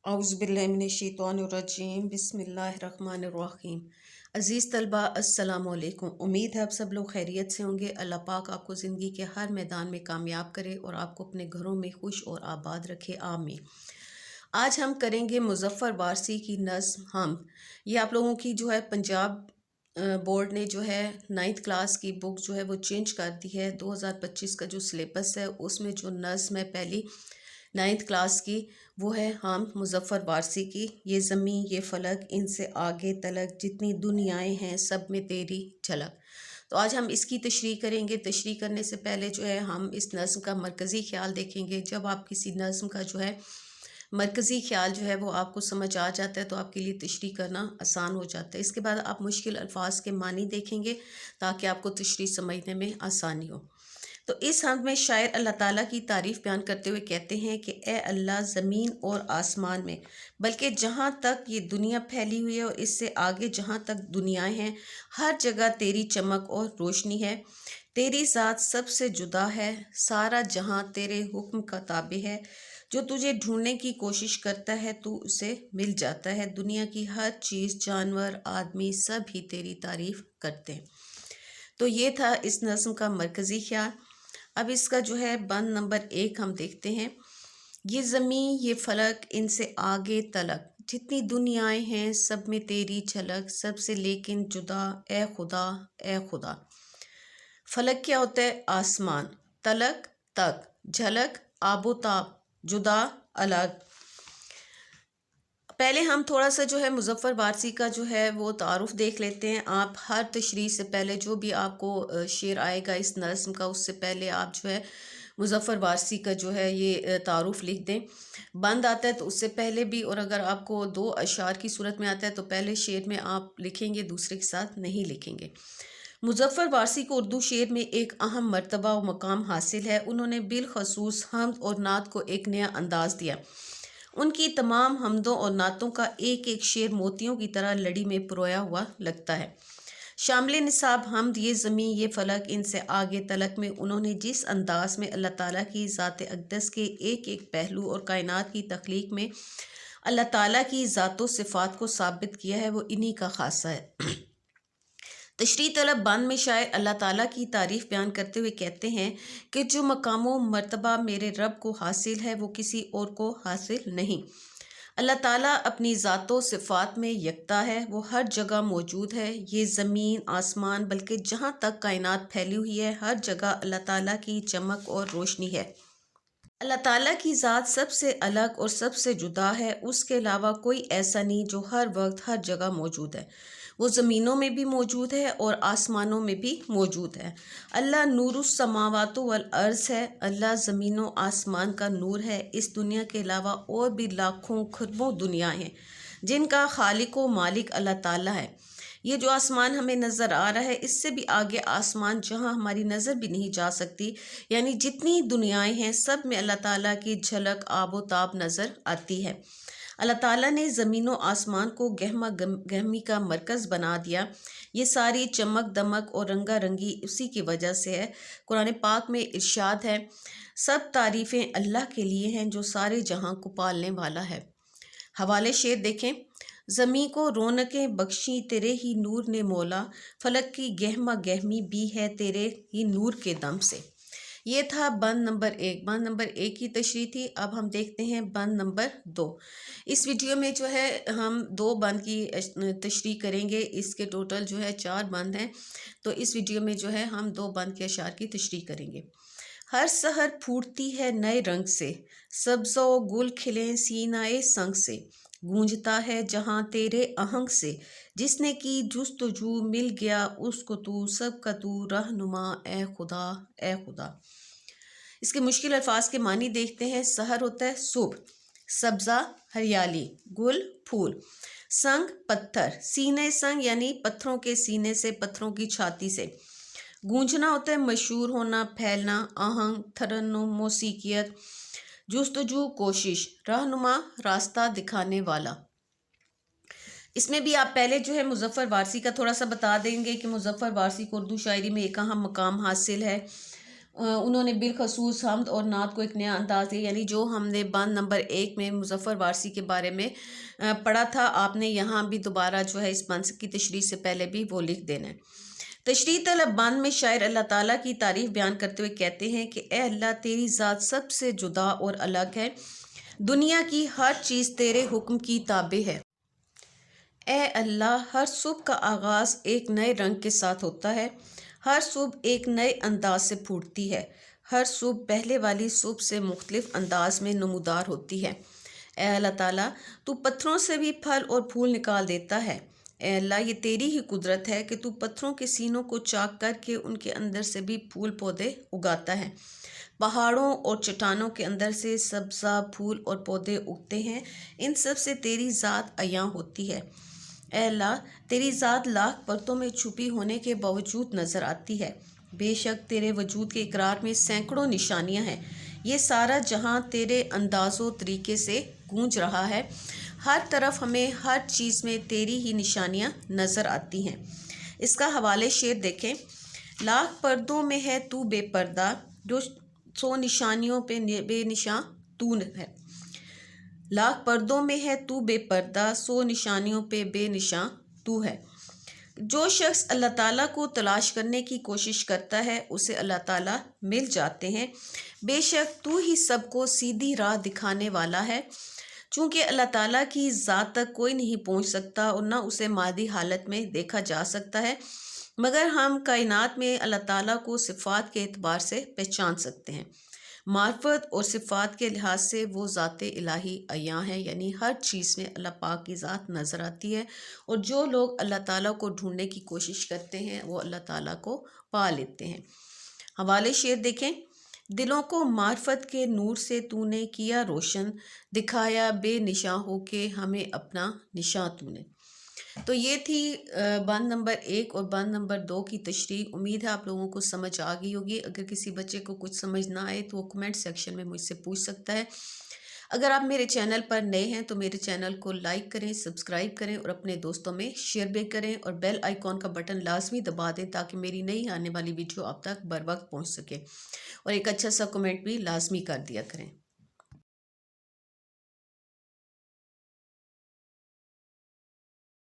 औज़ुबिल्लाहिमिनश्शैतानिर्रजीम बिस्मिल्लाहिर्रहमानिर्रहीम। अज़ीज़ तलबा अस्सलामु अलैकुम। उम्मीद है आप सब लोग खैरियत से होंगे। अल्लाह पाक आपको ज़िंदगी के हर मैदान में कामयाब करे और आपको अपने घरों में खुश और आबाद रखे, आमीन। आज हम करेंगे मुज़फ़्फ़र वारसी की नज़्म हम। ये आप लोगों की जो है पंजाब बोर्ड ने जो है 9th क्लास की बुक जो है वो चेंज कर दी है। 2025 का जो सिलेबस है उसमें जो नज़्म है पहली 9th क्लास की वो है हम मुज़फ़्फ़र वारसी की। ये ज़मीं ये फ़लक इनसे आगे तलक जितनी दुनियाएं हैं सब में तेरी झलक। तो आज हम इसकी तशरीह करेंगे। तशरीह करने से पहले जो है हम इस नज़्म का मरकज़ी ख़्याल देखेंगे। जब आप किसी नज़्म का जो है मरकज़ी ख़्याल जो है वो आपको समझ आ जाता है तो आपके लिए तशरीह करना आसान हो जाता है। इसके बाद आप मुश्किल अल्फाज के मानी देखेंगे ताकि आपको तशरीह समझने में आसानी हो। तो इस हम्द में शायर अल्लाह ताला की तारीफ़ बयान करते हुए कहते हैं कि ए अल्लाह, ज़मीन और आसमान में, बल्कि जहाँ तक ये दुनिया फैली हुई है और इससे आगे जहाँ तक दुनियाएं हैं, हर जगह तेरी चमक और रोशनी है। तेरी ज़ात सबसे जुदा है, सारा जहाँ तेरे हुक्म का ताबे है। जो तुझे ढूंढने की कोशिश करता है तू उसे मिल जाता है। दुनिया की हर चीज़, जानवर, आदमी सब ही तेरी तारीफ़ करते हैं। तो ये था इस नज़्म का मरकज़ी ख़्याल। अब इसका जो है बंद नंबर 1 हम देखते हैं। ये ज़मीं ये फ़लक इनसे आगे तलक जितनी दुनियाएं हैं सब में तेरी झलक, सबसे लेकिन जुदा ए खुदा, ए खुदा। फ़लक क्या होता है? आसमान। तलक तक, झलक आबोताब, जुदा अलग। पहले हम थोड़ा सा जो है मुज़फ़्फ़र वारसी का जो है वो तारुफ़ देख लेते हैं। आप हर तशरीह से पहले जो भी आपको शेर आएगा इस नज़्म का, उससे पहले आप जो है मुज़फ़्फ़र वारसी का जो है ये तारुफ़ लिख दें। बंद आता है तो उससे पहले भी, और अगर आपको 2 अशआर की सूरत में आता है तो पहले शेर में आप लिखेंगे, दूसरे के साथ नहीं लिखेंगे। मुज़फ़्फ़र वारसी को उर्दू शेर में एक अहम मर्तबा व मकाम हासिल है। उन्होंने बिलख़सूस हम्द और नात को एक नया अंदाज़ दिया। उनकी तमाम हमदों और नातों का एक एक शेर मोतियों की तरह लड़ी में पिरोया हुआ लगता है। शामिल निसाब हमद ये ज़मीं ये फ़लक इनसे आगे तलक में उन्होंने जिस अंदाज में अल्लाह ताला की ज़ात अक़दस के एक एक पहलू और कायनात की तख्लीक में अल्लाह ताला की ज़ातो सिफ़ात को साबित किया है वो इन्हीं का ख़ासा है। तशरीह तलब बंद में शायर अल्लाह ताला की तारीफ़ बयान करते हुए कहते हैं कि जो मकाम मर्तबा मेरे रब को हासिल है वो किसी और को हासिल नहीं। अल्लाह ताला अपनी ज़ातो सिफ़ात में यकता है, वो हर जगह मौजूद है। ये ज़मीन आसमान बल्कि जहाँ तक कायनात फैली हुई है, हर जगह अल्लाह ताला की चमक और रोशनी है। अल्लाह ताला की ज़ात सबसे अलग और सबसे जुदा है। उसके अलावा कोई ऐसा नहीं जो हर वक्त हर जगह मौजूद है। वो ज़मीनों में भी मौजूद है और आसमानों में भी मौजूद है। अल्लाह नूरुस समावातु वल अर्ज़ है। अल्लाह ज़मीनों आसमान का नूर है। इस दुनिया के अलावा और भी लाखों खरबों दुनिया हैं जिनका खालिक व मालिक अल्लाह ताला है। ये जो आसमान हमें नज़र आ रहा है, इससे भी आगे आसमान जहाँ हमारी नज़र भी नहीं जा सकती, यानी जितनी दुनियाएं हैं सब में अल्लाह ताला की झलक आबो ताब नज़र आती है। अल्लाह ताला ने ज़मीनों आसमान को गहमा गहमी का मरकज़ बना दिया। ये सारी चमक दमक और रंगा रंगी उसी की वजह से है। कुरान पाक में इरशाद है, सब तारीफ़ें अल्लाह के लिए हैं जो सारे जहां को पालने वाला है। हवाले शेर देखें। ज़मी को रौनकें बख्शी तेरे ही नूर ने मौला, फलक की गहमा गहमी भी है तेरे ही नूर के दम से। ये था बंद नंबर 1। बंद नंबर 1 की तशरीह थी। अब हम देखते हैं बंद नंबर 2। इस वीडियो में जो है हम 2 बंद की तशरीह करेंगे। इसके टोटल जो है 4 बंद हैं, तो इस वीडियो में जो है हम 2 बंद के अशार की तशरीह करेंगे। हर सहर फूटती है नए रंग से, सब्ज़ो गुल खिले सीनाए संग से, गूंजता है जहाँ तेरे आहंग से, जिसने की जुस्तजू मिल गया उसको तू, सब का तू रहनुमा ए खुदा, ए खुदा। इसके मुश्किल अल्फाज के मानी देखते हैं। सहर होता है सुबह, सब्ज़ा हरियाली, गुल फूल, संग पत्थर, सीने संग यानी पत्थरों के सीने से, पत्थरों की छाती से। गूंजना होता है मशहूर होना, फैलना, आहंग तरन्नुम मौसीकियत, जुस्तजू कोशिश, रहनुमा रास्ता दिखाने वाला। इसमें भी आप पहले जो है मुज़फ़्फ़र वारसी का थोड़ा सा बता देंगे कि मुज़फ़्फ़र वारसी को उर्दू शायरी में एक अहम मकाम हासिल है। उन्होंने बिलखसूस हम्द और नात को एक नया अंदाज दिया, यानी जो हमने बंद नंबर 1 में मुज़फ़्फ़र वारसी के बारे में पढ़ा था, आपने यहाँ भी दोबारा जो है इस बंद की तशरीह से पहले भी वो लिख देना है। तशरीह तलब बंद में शायर अल्लाह ताला की तारीफ़ बयान करते हुए कहते हैं कि ए अल्लाह, तेरी ज़ात सबसे जुदा और अलग है, दुनिया की हर चीज़ तेरे हुक्म की ताबे है। ए अल्लाह, हर सुबह का आगाज़ एक नए रंग के साथ होता है, हर सुबह एक नए अंदाज से फूटती है, हर सुबह पहले वाली सुबह से मुख्तलिफ अंदाज में नमूदार होती है। ए अल्लाह ताला, तू पत्थरों से भी फल और फूल निकाल देता है। ए अल्लाह, ये तेरी ही कुदरत है कि तू पत्थरों के सीनों को चाक करके उनके अंदर से भी फूल पौधे उगाता है। पहाड़ों और चट्टानों के अंदर से सब्ज़ा फूल और पौधे उगते हैं, इन सब से तेरी ज़ात अयां होती है। ए अल्लाह, तेरी ज़ात लाख परतों में छुपी होने के बावजूद नज़र आती है। बेशक तेरे वजूद के इकरार में सैकड़ों निशानियां हैं। ये सारा जहां तेरे अंदाज़ो तरीके से गूंज रहा है, हर तरफ हमें हर चीज़ में तेरी ही निशानियां नज़र आती हैं। इसका हवाले शेर देखें। लाख पर्दों में है तू बेपर्दा, जो 100 निशानियों पे बेनिशां तू है। लाख पर्दों में है तू बेपर्दा, 100 निशानियों पे बेनिशां तू है। जो शख्स अल्लाह ताला को तलाश करने की कोशिश करता है, उसे अल्लाह ताला मिल जाते हैं। बेशक तू ही सबको सीधी राह दिखाने वाला है। चूँकि अल्लाह ताला की ज़ात तक कोई नहीं पहुँच सकता और ना उसे मादी हालत में देखा जा सकता है, मगर हम कायनात में अल्लाह ताला को सिफ़ात के एतबार से पहचान सकते हैं। मार्फत और सिफ़ात के लिहाज से वो ज़ात इलाही अयां है, यानी हर चीज़ में अल्लाह पाक की ज़ात नज़र आती है। और जो लोग अल्लाह ताला को ढूंढने की कोशिश करते हैं, वो अल्लाह ताला को पा लेते हैं। हवाले शेर देखें। दिलों को मार्फत के नूर से तूने किया रोशन, दिखाया बेनिशां होके हमें अपना निशां तूने। तो ये थी बंद नंबर 1 और बंद नंबर 2 की तशरीह। उम्मीद है आप लोगों को समझ आ गई होगी। अगर किसी बच्चे को कुछ समझ ना आए तो वो कमेंट सेक्शन में मुझसे पूछ सकता है। अगर आप मेरे चैनल पर नए हैं तो मेरे चैनल को लाइक करें, सब्सक्राइब करें और अपने दोस्तों में शेयर भी करें, और बेल आइकॉन का बटन लाजमी दबा दें ताकि मेरी नई आने वाली वीडियो आप तक बर वक्त पहुँच सके, और एक अच्छा सा कमेंट भी लाजमी कर दिया करें।